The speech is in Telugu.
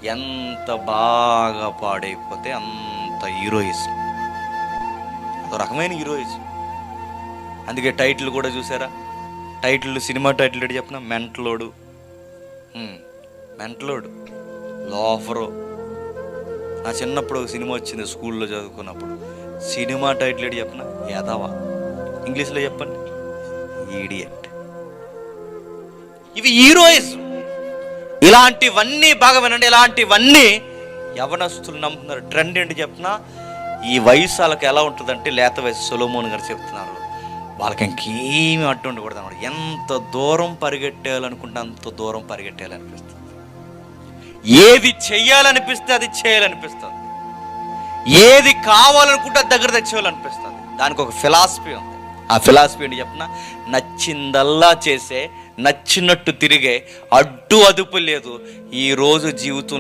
ఎంత బాగా పాడైపోతే అంత హీరోయిజం, ఒక రకమైన హీరోయిజం. అందుకే టైటిల్ కూడా చూసారా, టైటిల్, సినిమా టైటిల్ ఏంటి చెప్పిన? మెంటలోడు, మెంటలోడు, లోఫరు. నా చిన్నప్పుడు ఒక సినిమా వచ్చింది స్కూల్లో చదువుకున్నప్పుడు, సినిమా టైటిల్ ఏంటి చెప్పిన? ఎదవా. ఇంగ్లీష్లో చెప్పండి, ఈడియట్. ఇవి హీరోయిజం. ఇలాంటివన్నీ బాగా వినండి, ఇలాంటివన్నీ యవనస్తులు నమ్ముతున్నారు. ట్రెండ్ ఏంటి చెప్పిన? ఈ వయసు వాళ్ళకి ఎలా ఉంటుందంటే, లేత వయసు, సొలొమోన్ గారు చెప్తున్నారు, వాళ్ళకి ఇంకేమీ అడ్డు ఉండకూడదు అన్నమాట. ఎంత దూరం పరిగెట్టేయాలనుకుంటే అంత దూరం పరిగెట్టేయాలనిపిస్తుంది. ఏది చెయ్యాలనిపిస్తే అది చేయాలనిపిస్తుంది. ఏది కావాలనుకుంటే అది దగ్గర తెచ్చేయాలనిపిస్తుంది. దానికి ఒక ఫిలాసఫీ ఉంది. ఆ ఫిలాసఫీ ఏంటి చెప్పిన? నచ్చిందల్లా చేసే, నచ్చినట్టు తిరిగే, అడ్డు అదుపు లేదు. ఈరోజు జీవితంలో